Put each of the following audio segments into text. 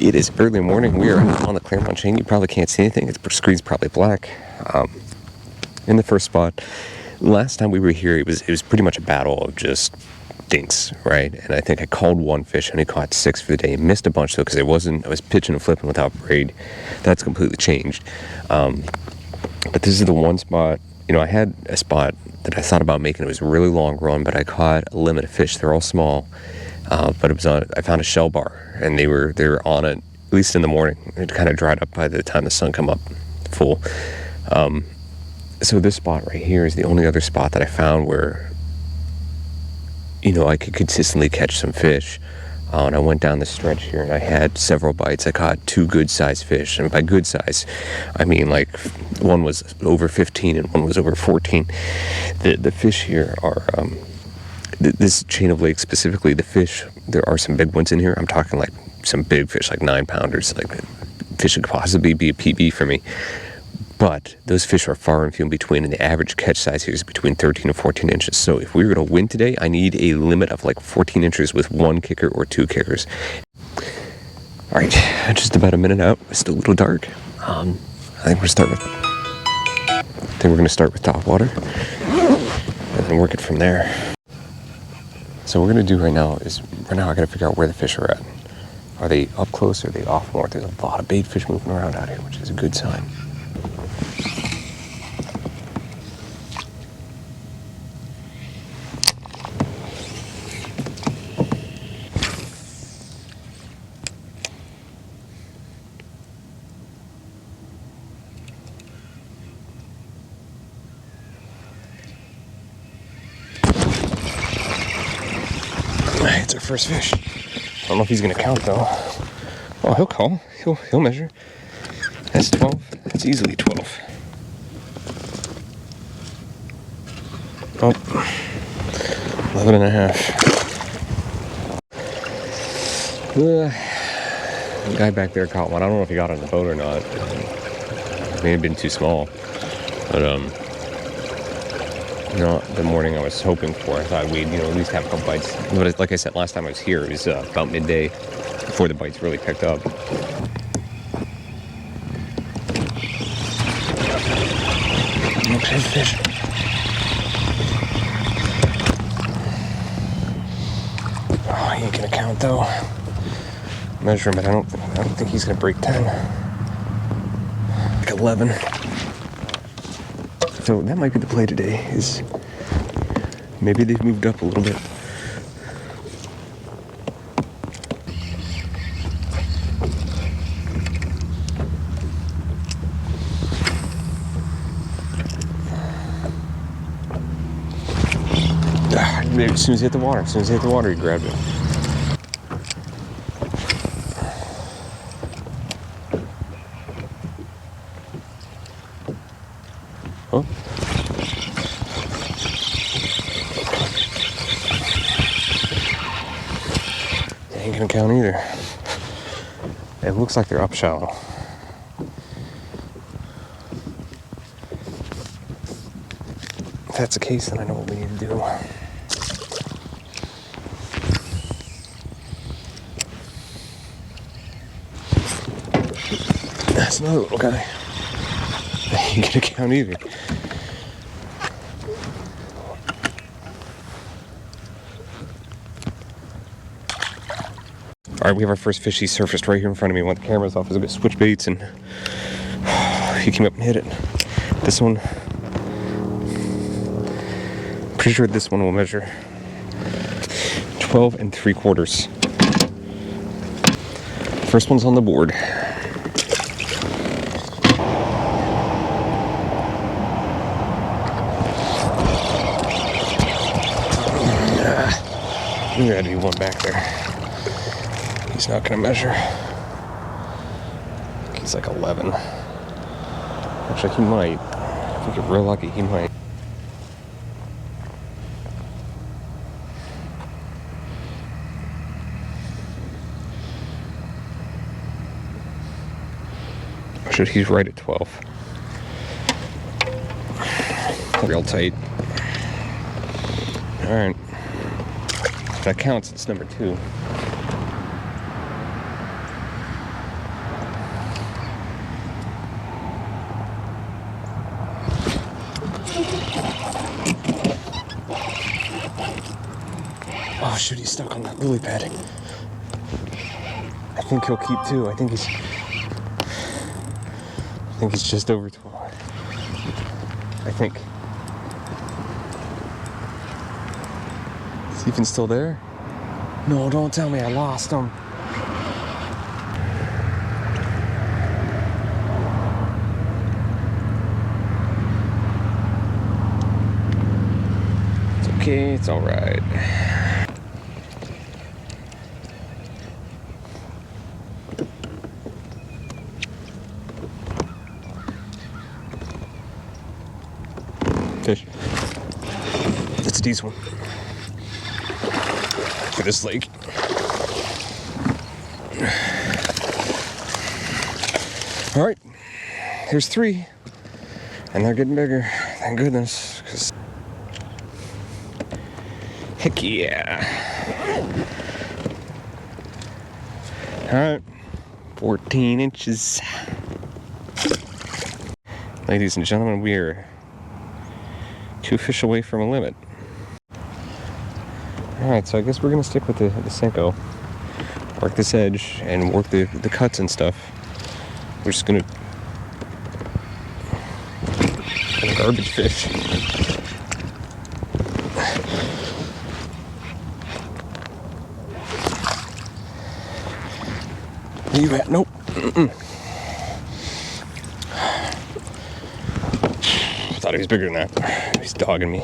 It is early morning. We are on the Clermont chain. You probably can't see anything. The screen's probably black. In the first spot, last time we were here, it was pretty much a battle of just dinks, right? And I think I called one fish and he caught 6 for the day. Missed a bunch though because I was pitching and flipping without braid. That's completely changed. But this is the one spot. You know, I had a spot that I thought about making. It was a really long run, but I caught a limit of fish. They're all small. But it was on. I found a shell bar, and they were on it at least in the morning. It kind of dried up by the time the sun come up full. So this spot right here is the only other spot that I found where, you know, I could consistently catch some fish. And I went down the stretch here, and I had several bites. I caught 2 good-sized fish, and by good size, I mean like one was over 15 and one was over 14. The fish here are. This chain of lakes specifically, the fish, there are some big ones in here. I'm talking like some big fish, like 9-pounders, like fish that could possibly be a PB for me. But those fish are far and few in between, and the average catch size here is between 13 and 14 inches. So if we were going to win today, I need a limit of like 14 inches with 1 kicker or 2 kickers. All right, just about a minute out. It's still a little dark. I think we're going to start with top water and then work it from there. So what we're going to do right now I got to figure out where the fish are at. Are they up close or are they off more? There's a lot of bait fish moving around out here, which is a good sign. It's our first fish. I don't know if he's gonna count though. Oh, he'll call. He'll measure. That's 12. That's easily 12. Oh, 11 and a half. The guy back there caught one. I don't know if he got on the boat or not. It may have been too small. But not the morning I was hoping for. I thought we'd, at least have a couple bites. But like I said, last time I was here, it was about midday before the bites really picked up. Okay, fish. Oh, he ain't gonna count though. Measure him, but I don't think he's gonna break 10. Like 11. So that might be the play today, is maybe they've moved up a little bit. Maybe as soon as he hit the water, he grabbed it. Oh. Ain't gonna count either. It looks like they're up shallow. If that's the case, then I know what we need to do. That's another little guy. I ain't gonna count either. Alright, we have our first fish. He surfaced right here in front of me. When the camera's off, I was going to switch baits, and he came up and hit it. This one, pretty sure this one will measure 12 3/4. First one's on the board. There had to be one back there. He's not gonna measure. He's like 11. Actually, he might. If we get real lucky, he might. Actually, he's right at 12. Real tight. Alright. That counts, it's number 2. shoot, he's stuck on that lily pad. I think he'll keep too. I think he's just over 12. I think. Is he even still there? No, don't tell me I lost him. It's okay, it's all right. Fish. It's a decent one. For this lake. All right, here's 3. And they're getting bigger, thank goodness. 'Cause heck yeah. All right, 14 inches. Ladies and gentlemen, we are 2 fish away from a limit. Alright, so I guess we're going to stick with the Senko. Work this edge and work the cuts and stuff. We're just going to garbage fish. Where you at? Nope. I thought he was bigger than that. He's dogging me.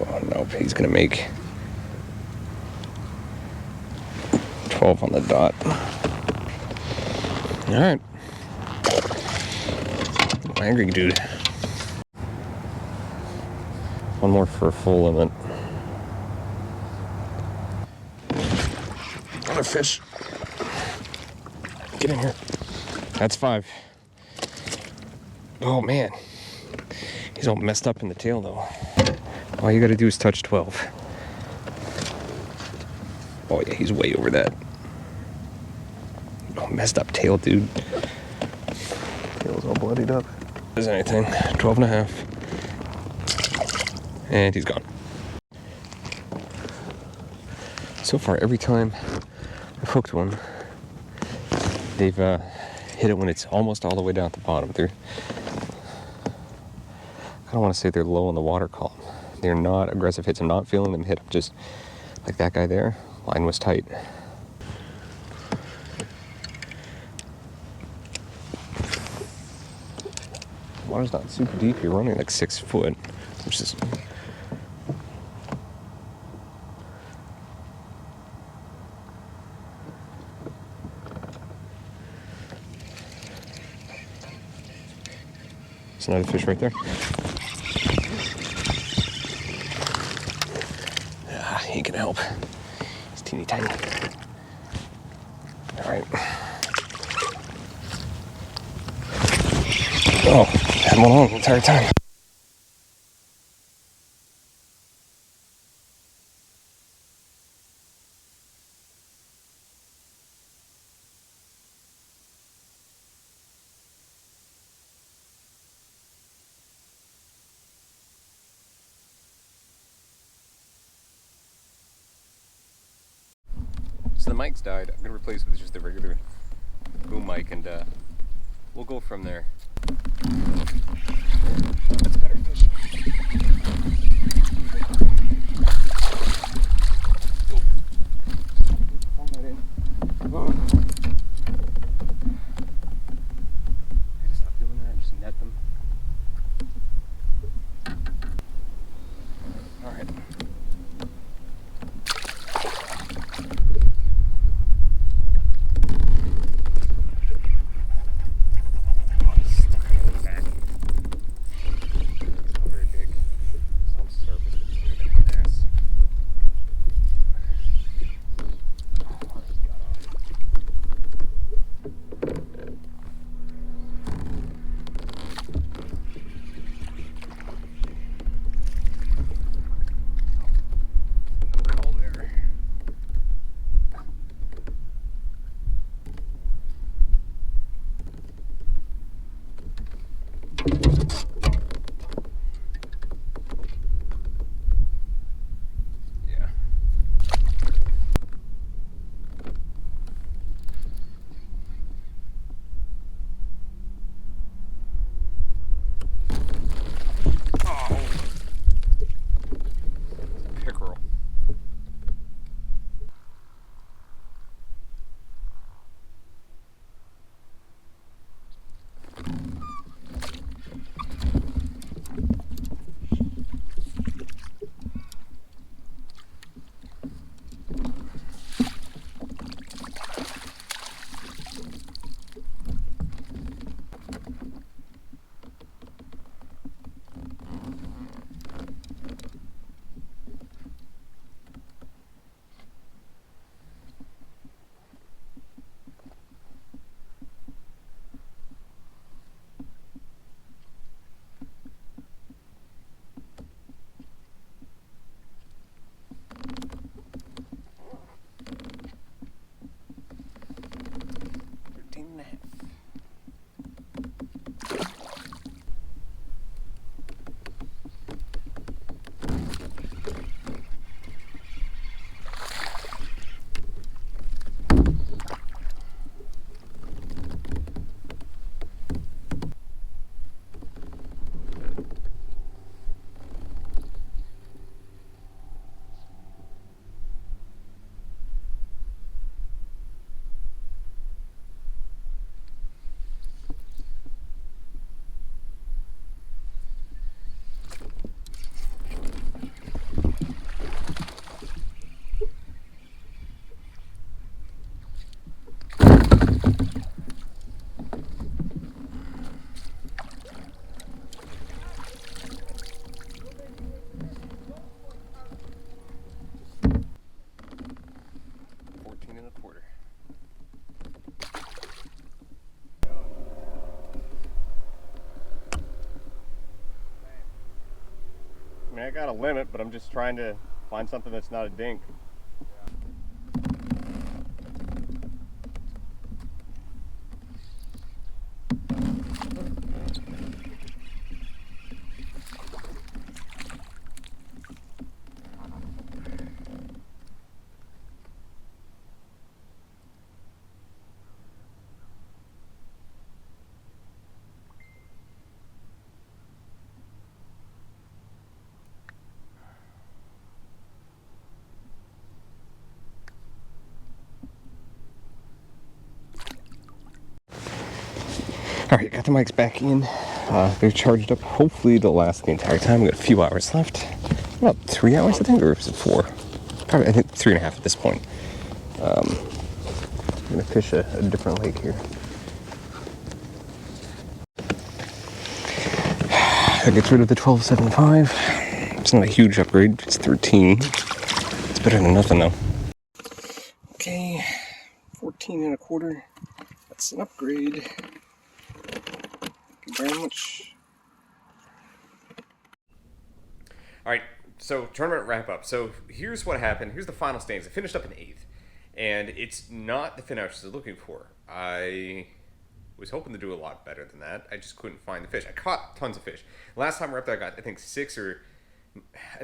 Oh, nope. He's going to make 12 on the dot. All right. Angry dude. One more for a full limit. Another fish. Get in here. That's 5. Oh man, he's all messed up in the tail though. All you gotta do is touch 12. Oh yeah, he's way over that. Oh, messed up tail, dude. Tail's all bloodied up. Is anything? 12 and a half. And he's gone. So far, every time I've hooked one, they've hit it when it's almost all the way down at the bottom. I don't want to say they're low on the water column. They're not aggressive hits. I'm not feeling them hit. I'm just like that guy there. Line was tight. Water's not super deep. You're running like 6 foot, which is there's another fish right there. He can help. He's teeny tiny. All right. Oh, had one on the entire time. So the mic's died. I'm gonna replace it with just the regular boom mic, and we'll go from there. That's better fish. Hold that in. Whoa. I just stop doing that and just net them. All right. got a limit, but I'm just trying to find something that's not a dink. Alright, got the mics back in. They're charged up. Hopefully they'll last the entire time. We've got a few hours left. About 3 hours, I think, or is it 4? Probably, I think 3.5 at this point. I'm going to fish a different lake here. That gets rid of the 12.75. It's not a huge upgrade. It's 13. It's better than nothing, though. Okay, 14.25. That's an upgrade. Thank you very much. All right, so tournament wrap up. So here's what happened. Here's the final standings. I finished up in 8th, and it's not the finish I was looking for. I was hoping to do a lot better than that. I just couldn't find the fish. I caught tons of fish. Last time we were up there, I got, I think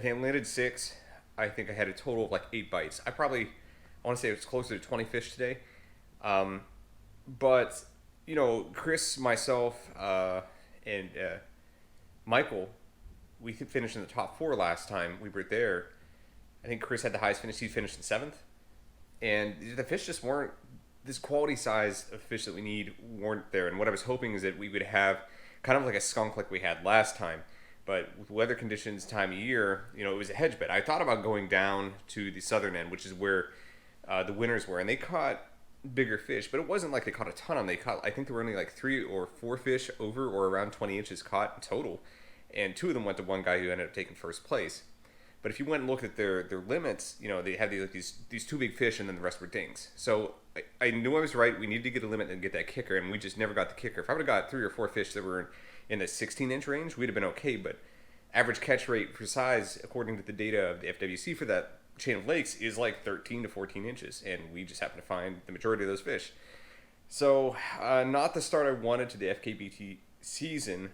I landed 6. I think I had a total of like 8 bites. I want to say it was closer to 20 fish today. But, you know, Chris, myself, and Michael, we finished in the top 4 last time we were there. I think Chris had the highest finish. He finished in 7th. And the fish just weren't, this quality size of fish that we need weren't there. And what I was hoping is that we would have kind of like a skunk like we had last time. But with weather conditions, time of year, you know, it was a hedge bet. I thought about going down to the southern end, which is where the winners were. And they caught bigger fish, but it wasn't like they caught a ton of them. They caught, I think there were only like 3 or 4 fish over or around 20 inches caught in total. And 2 of them went to one guy who ended up taking first place. But if you went and looked at their limits, you know, they had these 2 big fish and then the rest were dinks. So I knew I was right. We needed to get a limit and get that kicker, and we just never got the kicker. If I would have got 3 or 4 fish that were in the 16-inch range, we'd have been okay. But average catch rate for size, according to the data of the FWC for that chain of lakes, is like 13 to 14 inches, and we just happened to find the majority of those fish. So not the start I wanted to the FKBT season,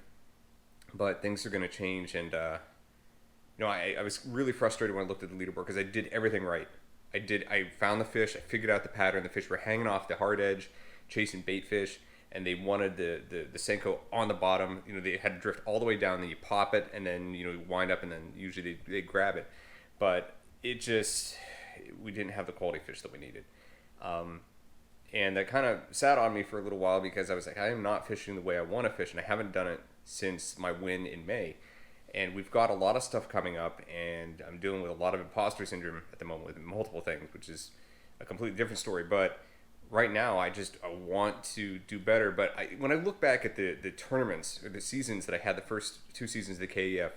but things are going to change, and you know, I was really frustrated when I looked at the leaderboard because I did everything right. I found the fish, I figured out the pattern. The fish were hanging off the hard edge, chasing bait fish, and they wanted the Senko on the bottom. You know, they had to drift all the way down, then you pop it, and then, you know, wind up, and then usually they grab it. But it just, we didn't have the quality fish that we needed. And that kind of sat on me for a little while because I was like, I am not fishing the way I want to fish, and I haven't done it since my win in May. And we've got a lot of stuff coming up, and I'm dealing with a lot of imposter syndrome at the moment with multiple things, which is a completely different story. But right now, I want to do better. But when I look back at the tournaments or the seasons that I had, the first 2 seasons of the KEF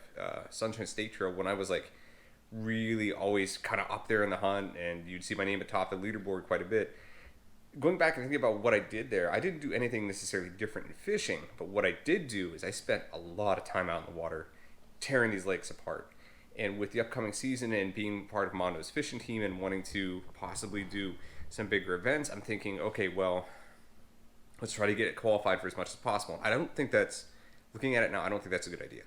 Sunshine State Trail, when I was like really always kind of up there in the hunt, and you'd see my name atop the leaderboard quite a bit. Going back and thinking about what I did there, I didn't do anything necessarily different in fishing, but what I did do is I spent a lot of time out in the water tearing these lakes apart. And with the upcoming season and being part of Mondos fishing team and wanting to possibly do some bigger events, I'm thinking, okay, well, let's try to get it qualified for as much as possible. I don't think that's, looking at it now, I don't think that's a good idea.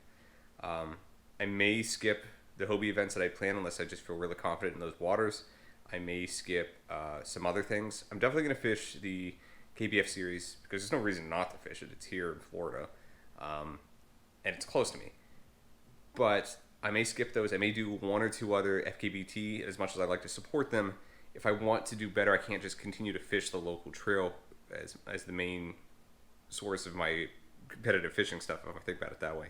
I may skip the Hobie events that I plan unless I just feel really confident in those waters. I may skip some other things. I'm definitely going to fish the KBF series because there's no reason not to fish it. It's here in Florida, and it's close to me. But I may skip those. I may do 1 or 2 other FKBT as much as I like to support them. If I want to do better, I can't just continue to fish the local trail as the main source of my competitive fishing stuff, if I think about it that way.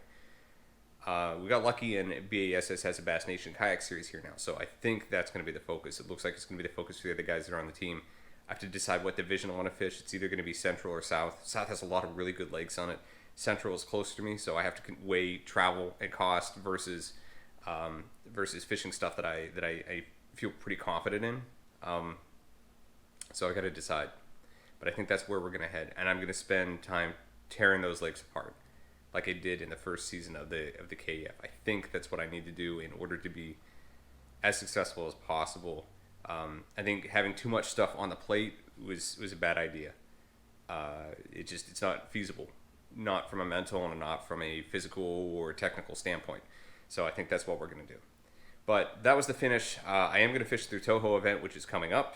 We got lucky, and BASS has a Bass Nation Kayak series here now, so I think that's going to be the focus. It looks like it's going to be the focus for the other guys that are on the team. I have to decide what division I want to fish. It's either going to be Central or South. South has a lot of really good lakes on it. Central is closer to me, so I have to weigh travel and cost versus fishing stuff that I feel pretty confident in. So I got to decide. But I think that's where we're going to head, and I'm going to spend time tearing those lakes apart. like I did in the first season of the KF. I think that's what I need to do in order to be as successful as possible. I think having too much stuff on the plate was a bad idea. It's not feasible, not from a mental and not from a physical or technical standpoint. So I think that's what we're going to do. But that was the finish. I am going to fish through Toho event, which is coming up.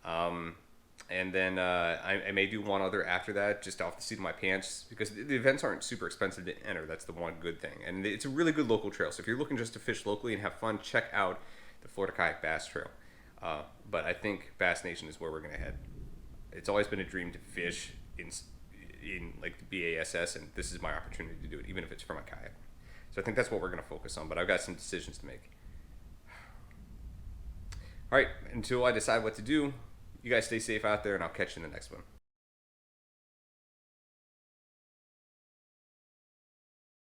And then I may do one other after that, just off the seat of my pants, because the events aren't super expensive to enter. That's the one good thing. And it's a really good local trail. So if you're looking just to fish locally and have fun, check out the Florida Kayak Bass Trail. But I think Bass Nation is where we're going to head. It's always been a dream to fish in like the BASS, and this is my opportunity to do it, even if it's from a kayak. So I think that's what we're going to focus on, but I've got some decisions to make. All right, until I decide what to do, you guys stay safe out there, and I'll catch you in the next one.